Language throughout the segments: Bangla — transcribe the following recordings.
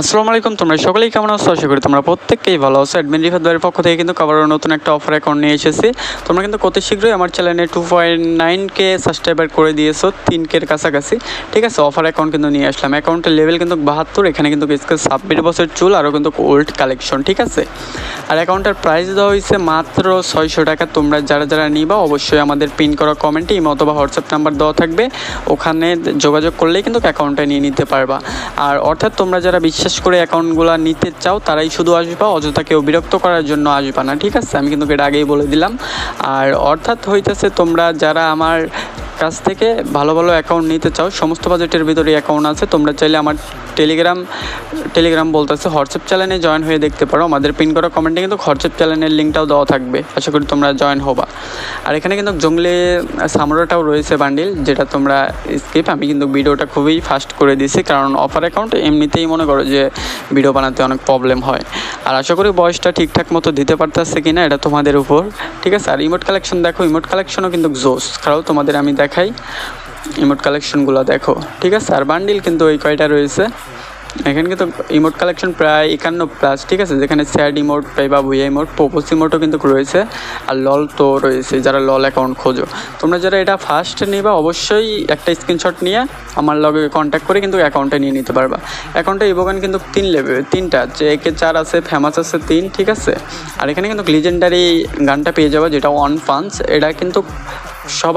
আসসালামু আলাইকুম, তোমরা সকলেই কেমন আছো? আশা করি তোমরা প্রত্যেককেই ভালো আছো। অ্যাডমিন রিফাত ভাইয়ের পক্ষ থেকে কিন্তু আবারও নতুন একটা অফার অ্যাকাউন্ট নিয়ে এসেছি। তোমরা কিন্তু অতি শীঘ্রই আমার চ্যানেলে 2.9K সাবস্ক্রাইবার করে দিয়েছো, 3K-র কাছাকাছি। ঠিক আছে, অফার অ্যাকাউন্ট কিন্তু নিয়ে আসলাম। অ্যাকাউন্টের লেভেল কিন্তু 72। এখানে কিন্তু 26 বছর চুল, আরও কিন্তু ওল্ড কালেকশন। ঠিক আছে, আর অ্যাকাউন্টের প্রাইস দেওয়া হয়েছে মাত্র 600 টাকা। তোমরা যারা যারা নিবা অবশ্যই আমাদের পিন করা কমেন্টে ইমো অথবা হোয়াটসঅ্যাপ নাম্বার দেওয়া থাকবে, ওখানে যোগাযোগ করলেই কিন্তু অ্যাকাউন্টটা নিয়ে নিতে পারবা। আর অর্থাৎ তোমরা যারা বিশ্বাস করে অ্যাকাউন্টগুলো নিতে চাও তারাই শুধু আসবা, অযথা কেউ বিরক্ত করার জন্য আসবা না। ঠিক আছে, আমি কিন্তু এটা আগেই বলে দিলাম। আর অর্থাৎ হইতেছে তোমরা যারা আমার কাছ থেকে ভালো ভালো অ্যাকাউন্ট নিতে চাও, সমস্ত বাজেটের ভিতরে অ্যাকাউন্ট আছে। তোমরা চাইলে আমার টেলিগ্রাম বলতেছে হোয়াটসঅ্যাপ চ্যানেলে জয়েন হয়ে দেখতে পারো। আমাদের পিন করা কমেন্টে কিন্তু হোয়াটসঅ্যাপ চ্যানেলের লিঙ্কটাও দেওয়া থাকবে, আশা করি তোমরা জয়েন হবা। আর এখানে কিন্তু জঙ্গলে সামরাটাও রয়েছে বান্ডিল, যেটা তোমরা স্কিপ। আমি কিন্তু ভিডিওটা খুবই ফাস্ট করে দিয়েছি, কারণ অফার অ্যাকাউন্ট এমনিতেই মনে করো যে ভিডিও বানাতে অনেক প্রবলেম হয়। আর আশা করি বয়সটা ঠিকঠাক মতো দিতে পারতেছে কিনা এটা তোমাদের উপর। ঠিক আছে, আর ইমোট কালেকশন দেখো, ইমোট কালেকশনও কিন্তু জোস। কারণ তোমাদের আমি দেখাই ইমোট কালেকশনগুলো দেখো। ঠিক আছে, আর বান্ডিল কিন্তু ওই কয়টা রয়েছে। এখানে কিন্তু ইমোট কালেকশন প্রায় 51+। ঠিক আছে, যেখানে স্যাড ইমোট বা ভুইয়া ইমোট, পোপোস ইমোটও কিন্তু রয়েছে, আর লল তো রয়েছে যারা লল অ্যাকাউন্ট খোঁজো। তোমরা যারা এটা ফার্স্ট নিবা অবশ্যই একটা স্ক্রিনশট নিয়ে আমার লগে কন্ট্যাক্ট করে কিন্তু অ্যাকাউন্টে নিয়ে নিতে পারবা। অ্যাকাউন্টে ইভোগান কিন্তু 3 লেভেল, 3টা, যে একে 4 আছে, ফেমাস আছে 3। ঠিক আছে, আর এখানে কিন্তু লিজেন্ডারি গানটা পেয়ে যাবো, যেটা 1 পাঞ্চ। এটা কিন্তু সব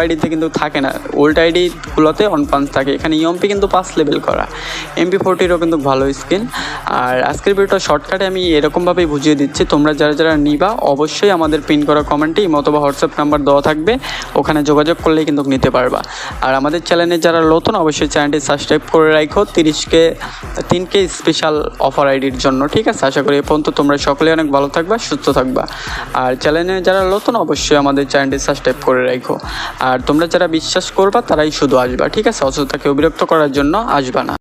আইডিতে কিন্তু থাকে না, ওল্ড আইডিগুলোতে 1 পাঞ্চ থাকে। এখানে ইএমপি কিন্তু 5 লেভেল করা, MP40-রও কিন্তু ভালো স্কিন। আর আজকের ভিডিওটা শর্টকাটে আমি এরকমভাবেই বুঝিয়ে দিচ্ছি। তোমরা যারা যারা নিবা অবশ্যই আমাদের পিন করা কমেন্টে ইমো অথবা হোয়াটসঅ্যাপ নাম্বার দেওয়া থাকবে, ওখানে যোগাযোগ করলেই কিন্তু নিতে পারবা। আর আমাদের চ্যানেলে যারা নতুন অবশ্যই চ্যানেলটি সাবস্ক্রাইব করে রাখো 3K স্পেশাল অফার আইডির জন্য। ঠিক আছে, আশা করি এ পর্যন্ত তোমরা সকলেই অনেক ভালো থাকবা, সুস্থ থাকবা। আর চ্যানেলে যারা নতুন অবশ্যই আমাদের চ্যানেলটি সাবস্ক্রাইব করে রাখো। আর তোমরা যারা বিশ্বাস করবা তারাই শুধু আসবা। ঠিক আছে, অযথা কেউ বিরক্ত করার জন্য আসবা না।